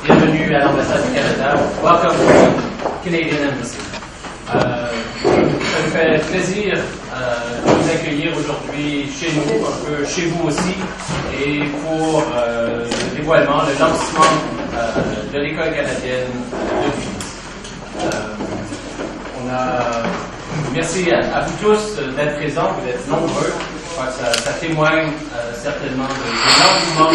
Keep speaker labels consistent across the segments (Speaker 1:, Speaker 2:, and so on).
Speaker 1: bienvenue à l'ambassade du Canada. Welcome to Canadian Embassy. Ça me fait plaisir de vous accueillir aujourd'hui chez nous, un peu chez vous aussi, et pour le dévoilement, le lancement de l'école canadienne de Tunis. Merci à vous tous d'être présents, vous êtes nombreux. Je crois que ça témoigne certainement de l'engouement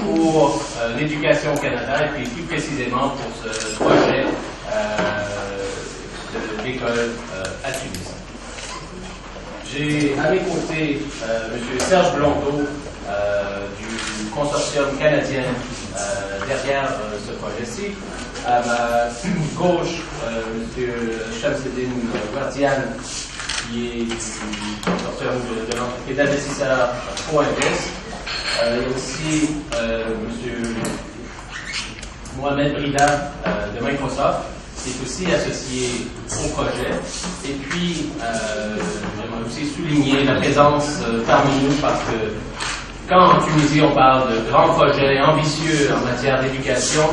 Speaker 1: pour l'éducation au Canada et puis plus précisément pour ce projet de l'école à Tunis. J'ai à mes côtés M. Serge Blondeau du consortium canadien derrière ce projet-ci. À ma gauche, M. Shamsuddin Wardian, qui est du consortium de l'entreprise d'investisseurs ProInvest. Il y a aussi M. Mohamed Brida de Microsoft, qui est aussi associé au projet. Et puis, j'aimerais aussi souligner la présence parmi nous parce que quand en Tunisie on parle de grands projets ambitieux en matière d'éducation,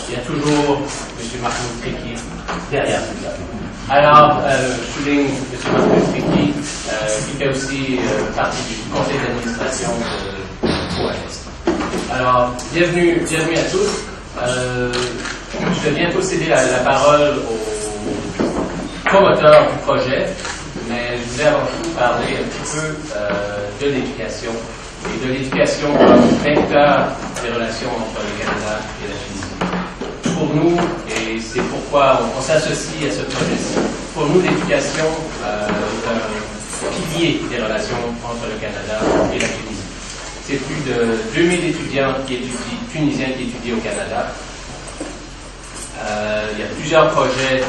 Speaker 1: il y a toujours M. Mahmoud Triki derrière tout ça. Alors, je souligne M. Mahmoud Triki, qui fait aussi partie du conseil d'administration de ProInvest. Alors, bienvenue à tous. Je vais bientôt céder la parole au promoteur du projet, mais je voulais avant tout parler un petit peu de l'éducation et de l'éducation comme vecteur des relations entre le Canada et la Tunisie. Pour nous, et c'est pourquoi on s'associe à ce projet-ci, pour nous l'éducation est un pilier des relations entre le Canada et la Tunisie. C'est plus de 2000 étudiants tunisiens qui étudient au Canada. Il y a plusieurs projets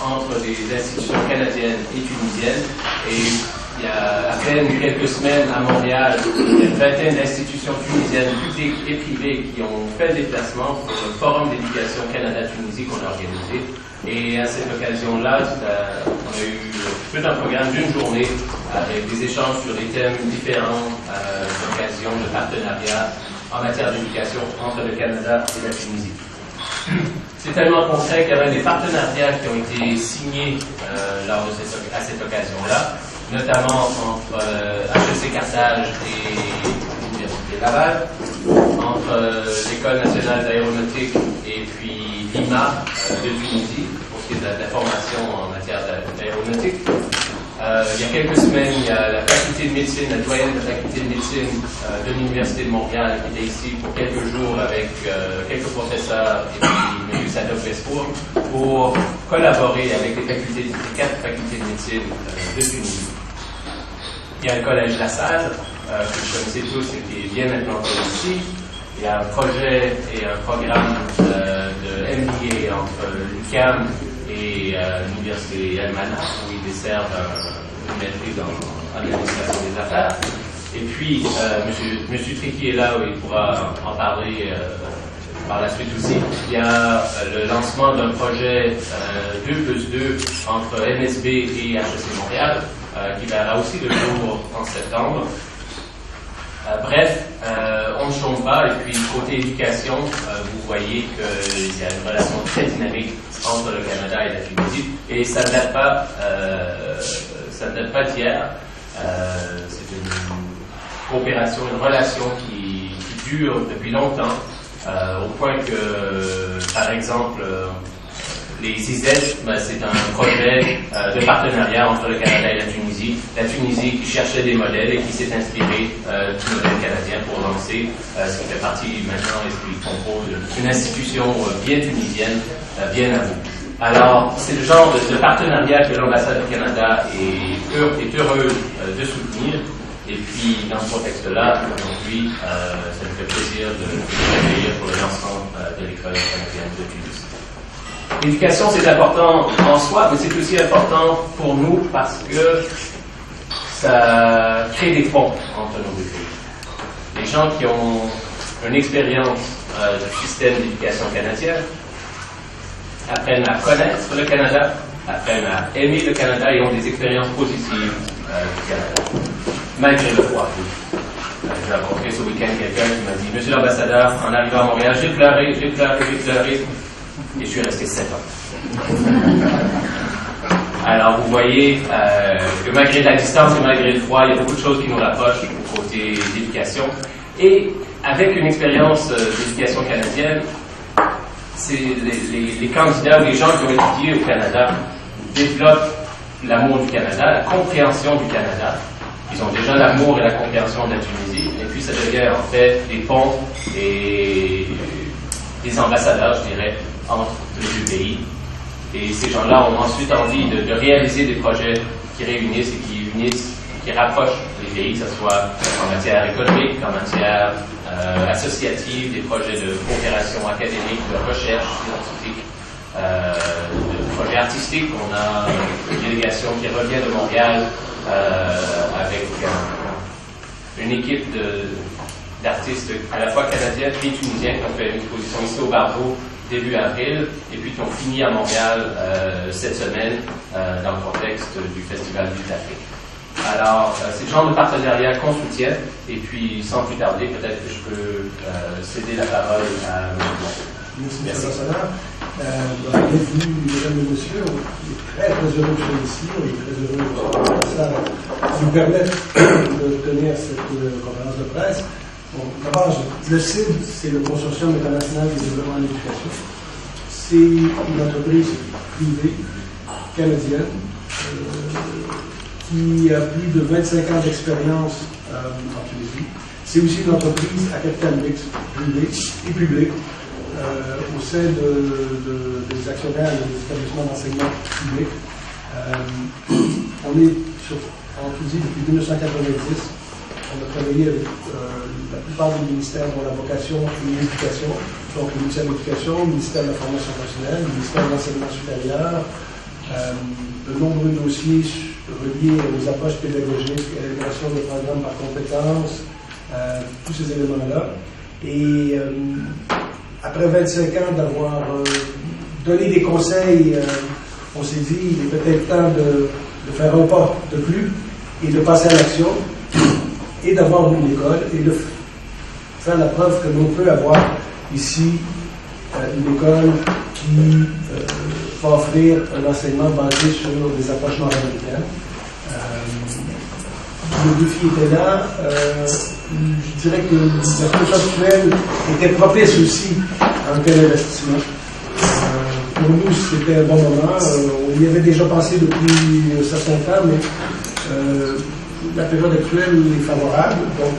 Speaker 1: entre des institutions canadiennes et tunisiennes. Et il y a à peine quelques semaines à Montréal, il y a une vingtaine d'institutions tunisiennes publiques et privées qui ont fait des déplacements pour le Forum d'éducation Canada-Tunisie qu'on a organisé. Et à cette occasion-là, on a eu tout un programme d'une journée avec des échanges sur des thèmes différents, d'occasions, de partenariat en matière d'éducation entre le Canada et la Tunisie. C'est tellement concret qu'il y avait des partenariats qui ont été signés à cette occasion-là, notamment entre HEC Carthage et l'Université Laval, entre l'École nationale d'aéronautique et puis l'IMA de Tunisie, pour ce qui est de la formation en matière d'aéronautique. Il y a quelques semaines, il y a la faculté de médecine, la doyenne de la faculté de médecine de l'Université de Montréal qui était ici pour quelques jours avec quelques professeurs et puis M. Sadok Vespour pour collaborer avec les 4 facultés de médecine de Tunisie. Il y a le Collège La Salle, que vous connaissez tous et qui est bien implanté ici. Il y a un projet et un programme de MBA entre l'UQAM et l'Université El-Mana, où ils desservent une maîtrise en administration des affaires. Et puis, M. Triki est là où il pourra en parler par la suite aussi. Il y a le lancement d'un projet 2+2 entre MSB et HEC Montréal, qui verra aussi le jour en septembre. Bref, on ne chôme pas, et puis côté éducation, vous voyez qu'il y a une relation très dynamique entre le Canada et la Tunisie, et ça ne date pas d'hier. C'est une coopération, une relation qui dure depuis longtemps, au point que, par exemple, les ISET, c'est un projet de partenariat entre le Canada et la Tunisie. La Tunisie qui cherchait des modèles et qui s'est inspirée du modèle canadien pour lancer ce qui fait partie maintenant et ce qui compose une institution bien tunisienne, bien à vous. Alors, c'est le genre de partenariat que l'ambassade du Canada est heureuse de soutenir. Et puis, dans ce contexte-là, aujourd'hui, ça nous fait plaisir de vous accueillir pour le lancement de l'école canadienne de Tunis. L'éducation, c'est important en soi, mais c'est aussi important pour nous parce que ça crée des ponts entre nos deux pays. Les gens qui ont une expérience du système d'éducation canadien apprennent à connaître le Canada, apprennent à aimer le Canada et ont des expériences positives du Canada, malgré le froid. J'ai rencontré ce week-end quelqu'un qui m'a dit, Monsieur l'ambassadeur, en arrivant à Montréal, j'ai pleuré, et je suis resté 7 ans. Alors, vous voyez que malgré la distance et malgré le froid, il y a beaucoup de choses qui nous rapprochent au côté d'éducation. Et avec une expérience d'éducation canadienne, c'est les candidats ou les gens qui ont étudié au Canada développent l'amour du Canada, la compréhension du Canada. Ils ont déjà l'amour et la compréhension de la Tunisie, et puis ça devient en fait des ponts et des ambassadeurs, je dirais, entre les deux pays. Et ces gens-là ont ensuite envie de réaliser des projets qui réunissent et qui unissent, qui rapprochent les pays, que ce soit en matière économique, en matière associative, des projets de coopération académique, de recherche scientifique, de projets artistiques. On a une délégation qui revient de Montréal avec une équipe d'artistes à la fois canadiens et tunisiens qui ont fait une exposition ici au Barbeau début avril, et puis qui ont fini à Montréal cette semaine dans le contexte du Festival Ville d'Afrique. Alors, c'est le genre de partenariat qu'on soutient, et puis sans plus tarder, peut-être que je peux céder la parole à M.
Speaker 2: Merci, M. Bienvenue, mesdames et messieurs. On est très heureux de être ici, on est très heureux de ça nous permettre de tenir cette conférence de presse. Bon, d'abord, le CID, c'est le Consortium international de développement de l'éducation. C'est une entreprise privée canadienne qui a plus de 25 ans d'expérience en Tunisie. C'est aussi une entreprise à capital mixte, privée et publique, au sein des actionnaires et des établissements d'enseignement public. On est en Tunisie depuis 1990. On a travaillé avec la plupart des ministères dont la vocation est l'éducation, donc le ministère de l'Éducation, le ministère de la Formation professionnelle, le ministère de l'Enseignement supérieur, de nombreux dossiers reliés aux approches pédagogiques, à l'élaboration des programmes par compétences, tous ces éléments-là. Et après 25 ans d'avoir donné des conseils, on s'est dit il est peut-être temps de faire un pas de plus et de passer à l'action, et d'avoir une école, et de faire la preuve que l'on peut avoir ici une école qui va offrir un enseignement basé sur des approches nord-américaines. Le défi était là. Je dirais que la situation actuelle était propice aussi à un tel investissement. Pour nous, c'était un bon moment. On y avait déjà pensé depuis un certain temps, mais la période actuelle est favorable, donc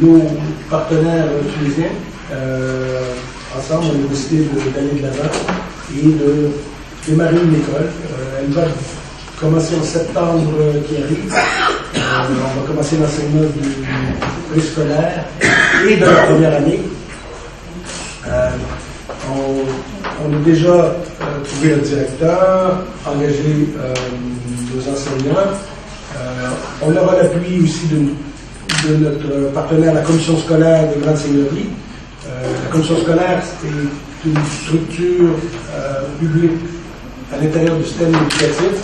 Speaker 2: nos partenaires tunisiens, ensemble, on a décidé d'aller de l'avant et de démarrer une école. Elle va commencer en septembre qui arrive. On va commencer l'enseignement du préscolaire et de la première année. On a déjà trouvé un directeur, engagé nos enseignants. On aura l'appui aussi de notre partenaire, la commission scolaire des Grandes Seigneuries. La commission scolaire, c'est une structure publique à l'intérieur du système éducatif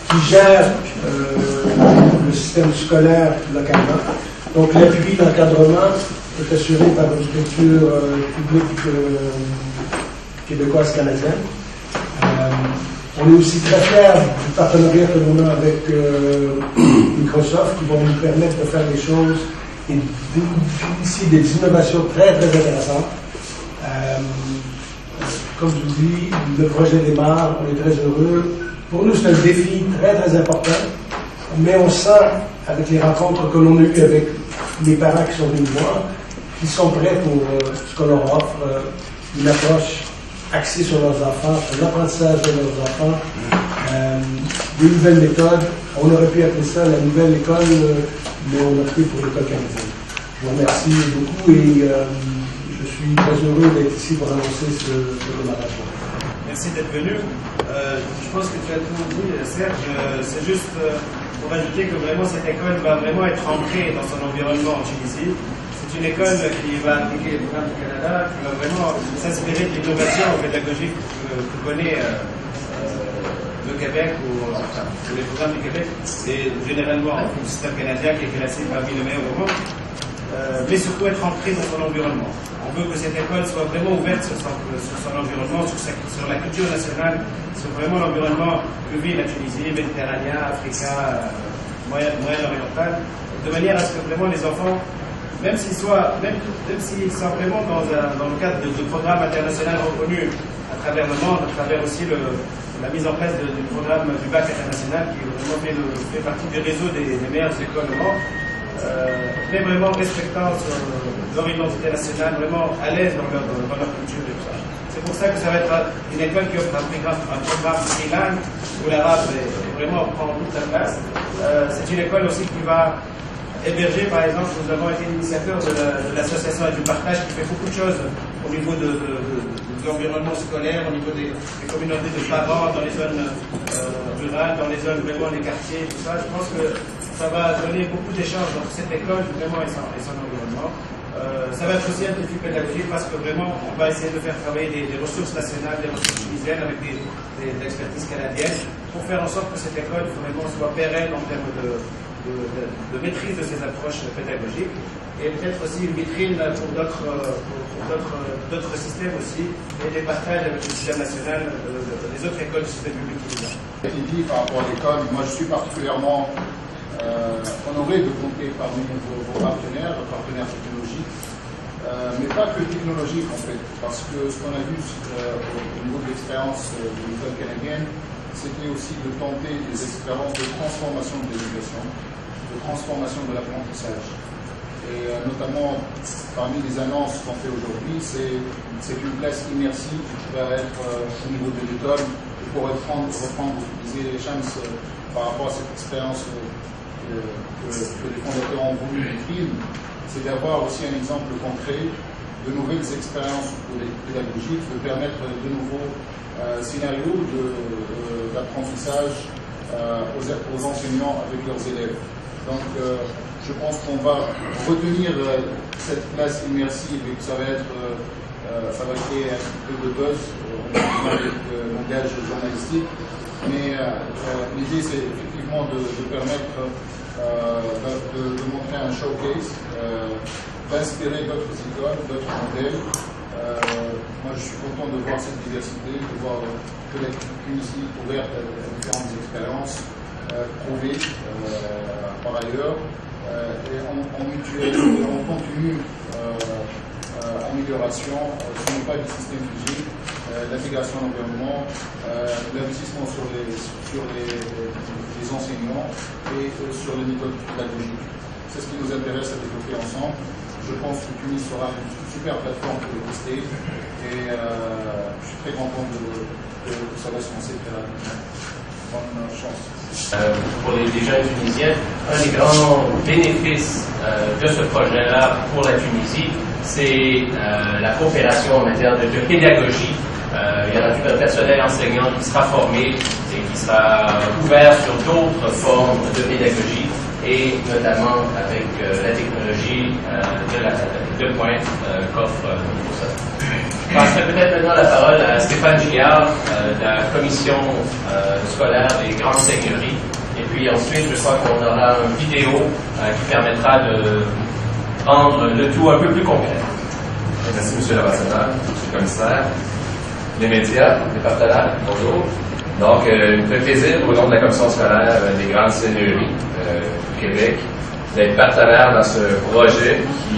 Speaker 2: qui gère le système scolaire localement. Donc l'appui, l'encadrement est assuré par une structure publique québécoise-canadienne. On est aussi très fiers du partenariat que l'on a avec Microsoft, qui vont nous permettre de faire des choses et ici des innovations très très intéressantes. Comme je vous dis, le projet démarre, on est très heureux. Pour nous, c'est un défi très très important, mais on sent avec les rencontres que l'on a eues avec les parents qui sont venus voir, qu'ils sont prêts pour ce que l'on offre, une approche axée sur leurs enfants, sur l'apprentissage de leurs enfants, des nouvelles méthodes. On aurait pu appeler ça la nouvelle école, mais on a opté pour l'école canadienne. Je vous remercie beaucoup et je suis très heureux d'être ici pour annoncer ce démarrage.
Speaker 3: Merci d'être venu. Je pense que tu as tout dit, Serge. C'est juste pour ajouter que vraiment cette école va vraiment être ancrée dans son environnement en Tunisie. C'est une école qui va appliquer les programmes du Canada, qui va vraiment s'inspirer de l'innovation pédagogique que connaît le Québec ou les programmes du Québec. C'est généralement le système canadien qui est classé parmi les meilleurs au monde. mais surtout être ancré dans son environnement. On veut que cette école soit vraiment ouverte sur son environnement, sur la culture nationale, sur vraiment l'environnement que vit la Tunisie, méditerranéen, africain, moyen-oriental, de manière à ce que vraiment les enfants, même s'ils sont vraiment dans le cadre de programmes internationaux reconnus à travers le monde, à travers aussi la mise en place du programme du bac international qui vraiment fait partie du réseau des meilleures écoles au monde, mais vraiment respectant leur identité nationale, vraiment à l'aise dans leur culture et tout ça. C'est pour ça que ça va être une école qui offre un programme trilingue où l'arabe vraiment prend toute sa place. C'est une école aussi qui va héberger, par exemple, nous avons été initiateurs de l'association du partage qui fait beaucoup de choses au niveau de l'environnement scolaire, au niveau des communautés de parents, dans les zones rurales, dans les zones vraiment les quartiers, tout ça. Je pense que ça va donner beaucoup d'échanges entre cette école vraiment et son environnement. Ça va être aussi un défi pédagogique parce que vraiment on va essayer de faire travailler des ressources nationales, des ressources tunisiennes avec des expertises canadiennes pour faire en sorte que cette école vraiment soit pérenne en termes de maîtrise de ces approches pédagogiques et peut-être aussi une vitrine pour d'autres systèmes aussi et des partages avec le système national des autres écoles du système public tunisien.
Speaker 4: Dit par rapport à l'école, moi je suis particulièrement honoré de compter parmi vos partenaires technologiques, mais pas que technologiques en fait, parce que ce qu'on a vu au niveau de l'expérience de l'école canadienne, c'était aussi de tenter des expériences de transformation de l'éducation, de transformation de l'apprentissage. Et notamment, parmi les annonces qu'on fait aujourd'hui, c'est une classe immersive qui va être au niveau de l'école, pour reprendre, vous disiez, Shams, par rapport à cette expérience que les fondateurs ont voulu décrire, c'est d'avoir aussi un exemple concret de nouvelles expériences pédagogiques, de permettre de nouveaux scénarios d'apprentissage aux enseignants avec leurs élèves. Donc, je pense qu'on va retenir cette classe immersive et que ça va créer un petit peu de buzz avec le langage journalistique. Mais l'idée, c'est effectivement de permettre de montrer un showcase, d'inspirer d'autres écoles, d'autres modèles. Moi, je suis content de voir cette diversité, de voir que la Tunisie est ouverte à différentes expériences, prouvées par ailleurs. Et on mutualise, on continue amélioration, ce n'est pas du système figé, l'intégration à l'environnement, l'investissement sur les enseignants et sur les méthodes pédagogiques. C'est ce qui nous intéresse à développer ensemble. Je pense que Tunis sera une super plateforme pour le tester et je suis très content que ça va se lancer très rapidement. Bonne chance.
Speaker 1: Pour les jeunes Tunisiens, un des grands bénéfices de ce projet-là pour la Tunisie, c'est la coopération en matière de pédagogie. Il y aura tout un personnel enseignant qui sera formé et qui sera ouvert sur d'autres formes de pédagogie et notamment avec la technologie de pointe qu'offre pour ça. Je passerai peut-être maintenant la parole à Stéphane Gillard de la commission scolaire des grandes seigneuries. Et puis ensuite, je crois qu'on aura une vidéo qui permettra de rendre le tout un peu plus concret.
Speaker 5: Merci, M. l'ambassadeur, M. le commissaire. Les médias, les partenaires, bonjour. Donc, il me fait plaisir, au nom de la commission scolaire des grandes seigneuries du Québec, d'être partenaire dans ce projet qui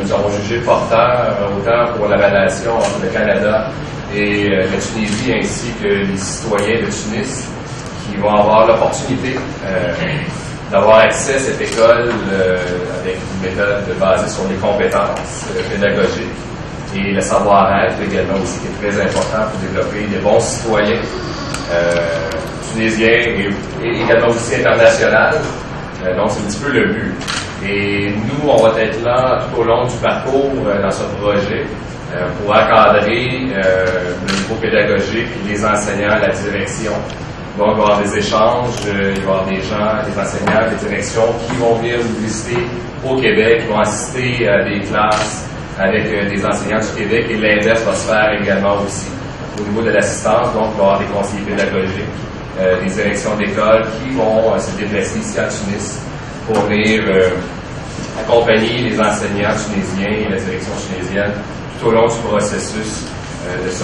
Speaker 5: nous avons jugé porteur autant pour la relation entre le Canada et la Tunisie ainsi que les citoyens de Tunis qui vont avoir l'opportunité d'avoir accès à cette école avec une méthode basée sur les compétences pédagogiques et le savoir-être également aussi qui est très important pour développer des bons citoyens tunisiens et également aussi internationaux. Donc c'est un petit peu le but. Et nous, on va être là tout au long du parcours dans ce projet pour encadrer le niveau pédagogique, les enseignants, la direction. Donc, il va y avoir des échanges, il va y avoir des gens, des enseignants, des directions qui vont venir nous visiter au Québec, qui vont assister à des classes avec des enseignants du Québec et l'inverse va se faire également aussi. Au niveau de l'assistance, donc, il va y avoir des conseillers pédagogiques, des directions d'école qui vont se déplacer ici à Tunis pour venir accompagner les enseignants tunisiens et la direction tunisienne tout au long du processus de ce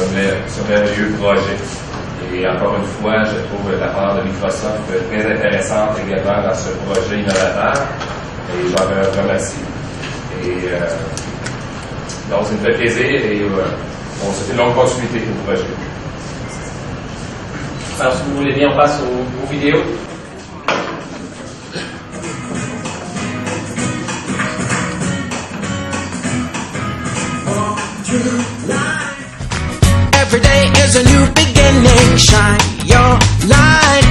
Speaker 5: merveilleux projet. Et encore une fois, je trouve la part de Microsoft très intéressante également dans ce projet innovateur. Et j'en remercie. Et donc, ça me fait plaisir et on se fait une longue continuité pour le projet.
Speaker 1: Alors, si vous voulez bien, on passe aux vidéos.
Speaker 6: Every day is a new beginning. Shine your light.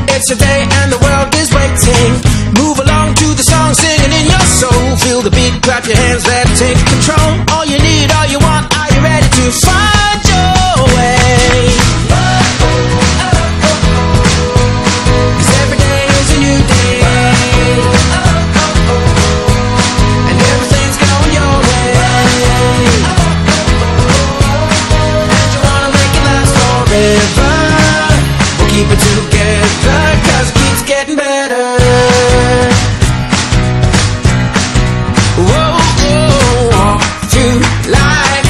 Speaker 6: It's a day and the world is waiting. Move along to the song, singing in your soul. Feel the beat, clap your hands, let it take control. All you need, all you want, are you ready to find your way? 'Cause every day is a new day. And everything's going your way. And you wanna make it last forever. We'll keep it together, 'cause it keeps getting better. Whoa, whoa, walk through life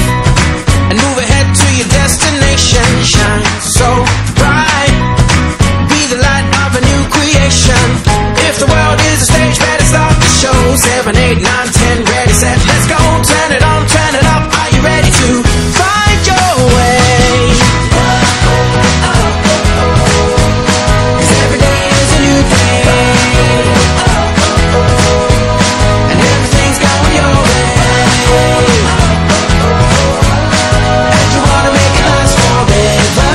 Speaker 6: and move ahead to your destination. Shine so bright, be the light of a new creation. If the world is a stage, better start the show. 7, 8, 9, 10, ready, set, let's go. Turn it on, turn it up. Are you ready to find your way? 'Cause every day is a new day. And everything's going your way. And you wanna make it last forever.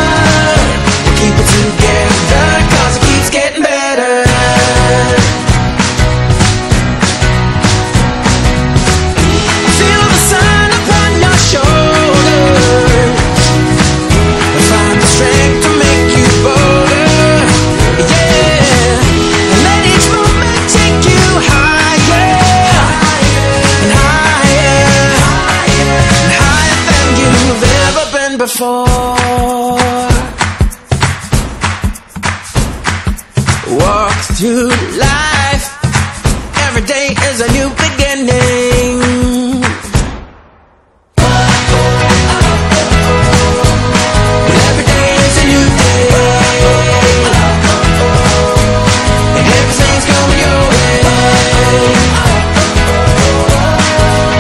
Speaker 6: We'll keep it together, 'cause it keeps getting better. Feel the sun upon your shoulders. Find the strength to make you bolder. Yeah. And let each moment take you higher. And higher. And higher than you've ever been before. Walk through life. Every day is a new beginning. Every day is a new day. And everything's going your way.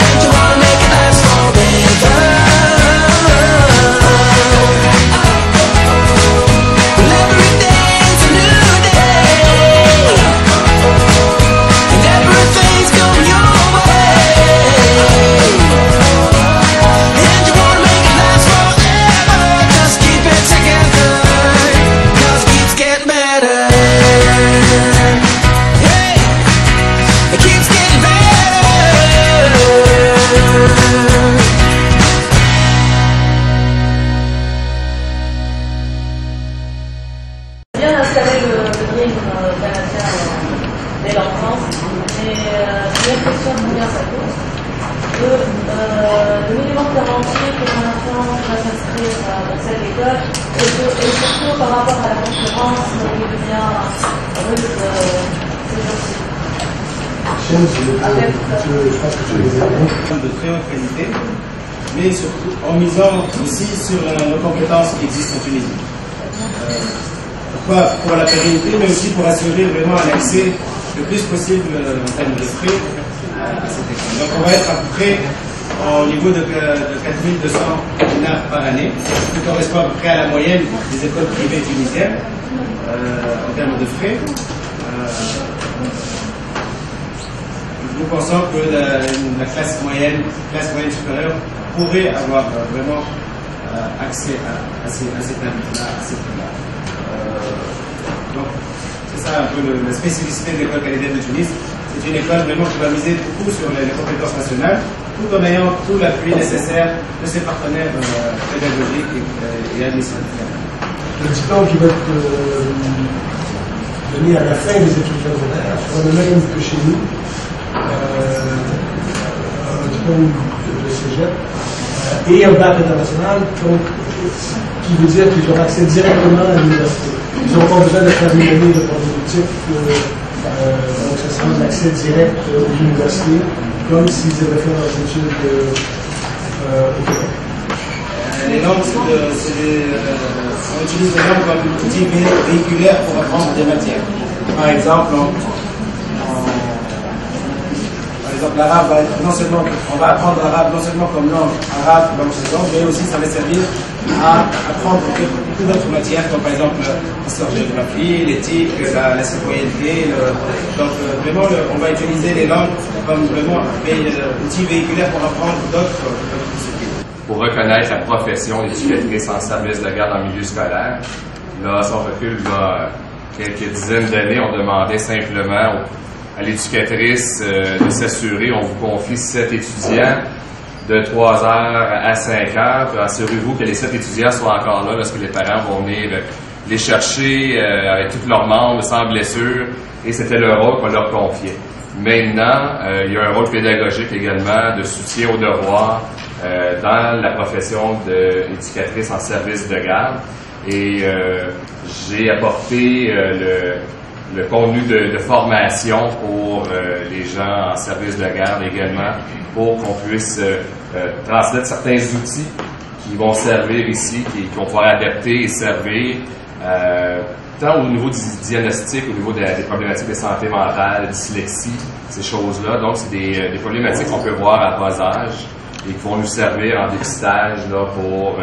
Speaker 6: And you wanna make it last forever. Well, every day is a new day. And everything's going your way. And you wanna make it last forever. Just keep it together, 'cause it keeps getting better. Hey, it keeps getting better.
Speaker 7: Bien installé le game canadien dès l'enfance, et j'ai l'impression de combien ça coûte. Le minimum garanti pour un enfant qui va s'inscrire dans cette école, et surtout par rapport à la concurrence qui devient rude ces jours-ci.
Speaker 2: Je pense que tu les as bien.
Speaker 3: De très haute qualité, mais surtout en misant aussi sur nos compétences qui existent en Tunisie. Pourquoi? Pour la pérennité, mais aussi pour assurer vraiment un accès le plus possible en termes de frais à cette école. Donc on va être à peu près au niveau de 4200 dinars par année, ce qui correspond à peu près à la moyenne des écoles privées tunisiennes en termes de frais. Nous pensons que la classe moyenne supérieure pourrait avoir vraiment accès à ces tarifs-là, à ces prix-là. Donc, c'est ça un peu la spécificité de l'école canadienne de Tunis. C'est une école vraiment qui va miser beaucoup sur les compétences nationales, tout en ayant tout l'appui nécessaire de ses partenaires pédagogiques et administratifs.
Speaker 2: Le diplôme qui va être donné à la fin des études secondaires sera le même que chez nous. Un diplôme de cégep et un bac international, donc, qui veut dire qu'ils auront accès directement à l'université. Ils n'ont pas besoin de faire une année de prototype, donc ça sans accès direct aux universités, comme s'ils avaient fait leurs études au Québec.
Speaker 3: Les langues, on utilise les langues comme outil véhiculaire pour apprendre des matières. Par exemple, l'arabe va être non seulement, on va apprendre l'arabe non seulement comme langue arabe, langue seconde, mais aussi ça va servir à apprendre beaucoup d'autres matières, comme par exemple l'histoire de géographie, l'éthique, la citoyenneté. Donc vraiment, on va utiliser les langues comme vraiment outil véhiculaire pour apprendre d'autres disciplines.
Speaker 5: Pour reconnaître la profession d'éducatrice en service de garde en milieu scolaire, là, si on recule, là, quelques dizaines d'années, on demandait simplement à l'éducatrice de s'assurer, on vous confie 7 étudiants de 3 heures à 5 heures, puis assurez-vous que les 7 étudiants soient encore là lorsque les parents vont venir les chercher avec tous leurs membres, sans blessure, et c'était le rôle qu'on leur confiait. Maintenant, il y a un rôle pédagogique également de soutien aux devoirs dans la profession d'éducatrice en service de garde, et j'ai apporté le contenu de formation pour les gens en service de garde également, pour qu'on puisse transmettre certains outils qui vont servir ici, qui vont pouvoir adapter et servir tant au niveau du diagnostic, au niveau des problématiques de santé mentale, dyslexie, ces choses-là. Donc, c'est des problématiques qu'on peut voir à bas âge et qui vont nous servir en dépistage là, pour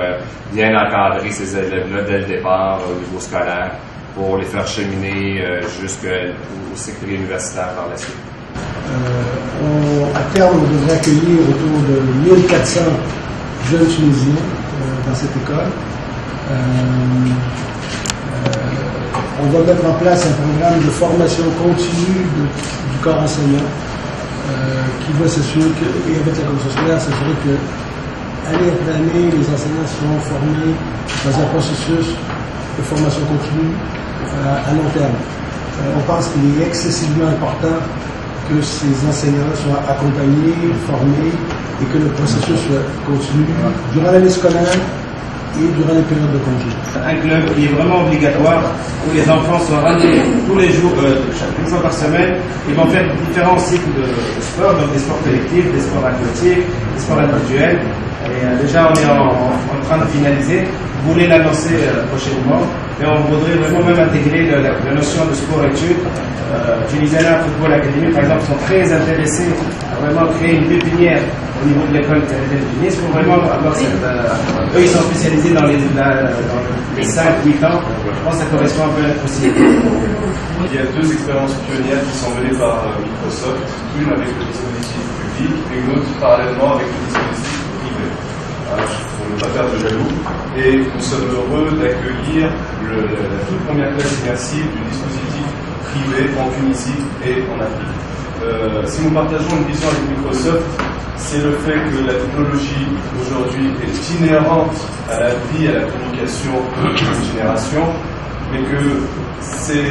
Speaker 5: bien encadrer ces élèves-là dès le départ au niveau scolaire, pour les faire cheminer jusqu'au cycle universitaire par la suite.
Speaker 2: À terme, on devrait accueillir autour de 1400 jeunes Tunisiens dans cette école. On va mettre en place un programme de formation continue du corps enseignant qui va s'assurer et avec la commission scolaire, s'assurer que année après année, les enseignants seront formés dans un processus de formation continue à long terme. On pense qu'il est excessivement important que ces enseignants soient accompagnés, formés et que le processus soit continu durant l'année scolaire et durant les périodes de congé.
Speaker 3: Un club qui est vraiment obligatoire, où les enfants sont ramenés tous les jours, une fois par semaine, ils vont faire différents cycles de sport, donc des sports collectifs, des sports athlétiques, des sports individuels. Et déjà on est en train de finaliser. Vous voulez l'annoncer prochainement, mais on voudrait vraiment même intégrer la notion de sport-études. Tunisiana Football Academy, par exemple, sont très intéressés à vraiment créer une pépinière au niveau de l'école canadienne de Tunis pour vraiment avoir cette... eux, ils sont spécialisés dans les 5-8 ans. Je pense que ça correspond un peu à la possibilité.
Speaker 8: Il y a 2 expériences pionnières qui sont menées par Microsoft, une avec le dispositif public et une autre parallèlement avec le dispositif privé. Pour ne pas faire de jaloux. Et nous sommes heureux d'accueillir la toute première classe immersive du dispositif privé en Tunisie et en Afrique. Si nous partageons une vision avec Microsoft, c'est le fait que la technologie aujourd'hui est inhérente à la vie, à la communication de cette génération, mais que ces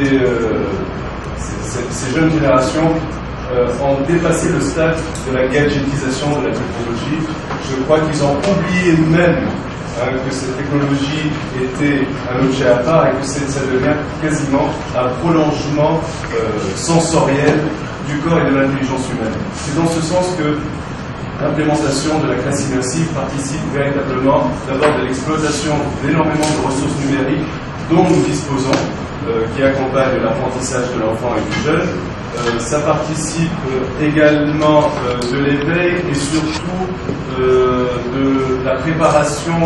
Speaker 8: jeunes générations ont dépassé le stade de la gadgetisation de la technologie. Je crois qu'ils ont oublié même que cette technologie était un objet à part et que ça devient quasiment un prolongement sensoriel du corps et de l'intelligence humaine. C'est dans ce sens que l'implémentation de la classe immersive participe véritablement d'abord de l'exploitation d'énormément de ressources numériques dont nous disposons, qui accompagnent l'apprentissage de l'enfant et du jeune. Ça participe également de l'éveil et surtout de la préparation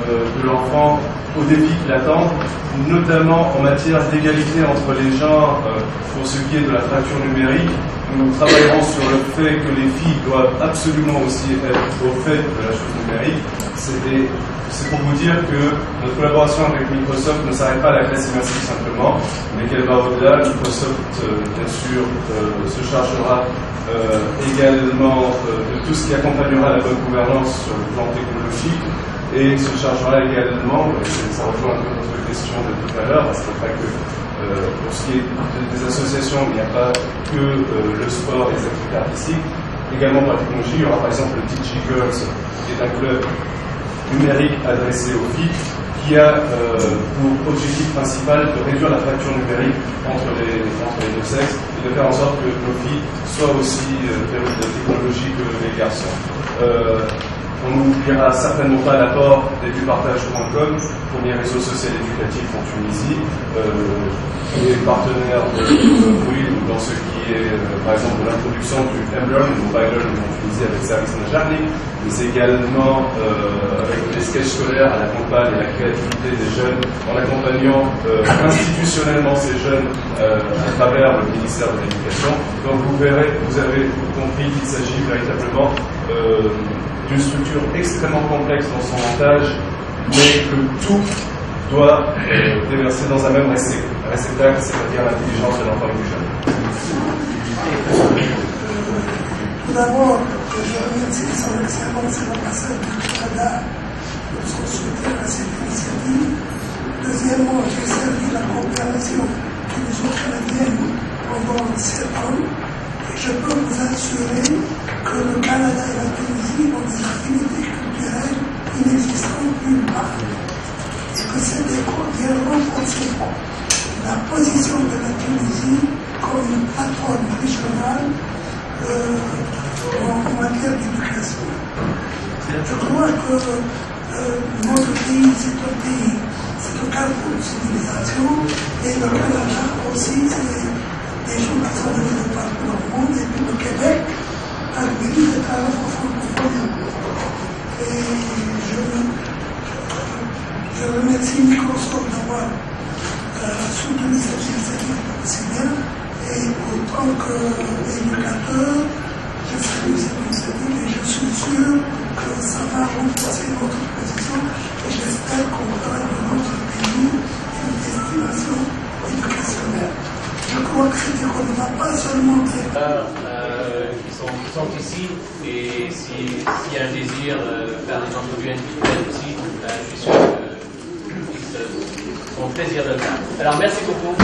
Speaker 8: de l'enfant aux défis qui l'attendent, notamment en matière d'égalité entre les genres pour ce qui est de la fracture numérique. Nous travaillerons sur le fait que les filles doivent absolument aussi être au fait de la chose numérique. C'est pour vous dire que notre collaboration avec Microsoft ne s'arrête pas à la classe immersive simplement, mais qu'elle va au-delà. Microsoft, bien sûr, se chargera également de tout ce qui accompagnera la bonne gouvernance sur le plan technologique et se chargera également, ça rejoint un peu notre question de tout à l'heure, parce qu'il n'y a pas que pour ce qui est des associations, il n'y a pas que le sport et les activités artistiques. Également pour la technologie, il y aura par exemple le Digi Girls, qui est un club numérique adressé aux filles, qui a pour objectif principal de réduire la fracture numérique entre les deux sexes et de faire en sorte que nos filles soient aussi férues de technologie que les garçons. On n'oubliera certainement pas l'apport d'Edupartage.com, premier réseau social éducatif en Tunisie, qui est partenaire de Will dans ce qui est, par exemple, de l'introduction du M-Learn, ou by-Learn en Tunisie avec Service Najari, mais également avec les sketchs scolaires à la campagne et la créativité des jeunes, en accompagnant institutionnellement ces jeunes à travers le ministère de l'Éducation. Donc vous verrez, vous avez compris qu'il s'agit véritablement d'une structure extrêmement complexe dans son montage, mais que tout doit déverser dans un même réceptacle, c'est-à-dire l'intelligence de l'enfant et du jeune.
Speaker 9: Tout d'abord, je remercie son Excellence l'ambassadeur du Canada pour son soutien à cette initiative. Deuxièmement, j'ai servi la coopération tuniso-canadienne pendant 7 ans. Je peux vous assurer que le Canada et la Tunisie ont des activités culturelles inexistantes nulle part. Et que cette école vient renforcer la position de la Tunisie comme une plateforme régionale en matière d'éducation. Je crois que notre pays, c'est un pays, c'est un carrefour de civilisation, et le Canada aussi, c'est des gens qui sont venus de partout dans le monde, et puis le Québec a le mérite d'être à la fois francophone. Et je remercie Microsoft d'avoir soutenu cette initiative aussi bien, et en tant qu'éducateur, je salue cette initiative et je suis sûr que ça va renforcer notre position, et j'espère qu'on fera de notre pays une destination éducationnelle. Je crois que cette école ne va pas seulement
Speaker 1: qui sont ici, et s'il y a un désir de faire des entrevues individuelles aussi, je suis sûr qu'ils seront plaisir de le faire. Alors merci beaucoup.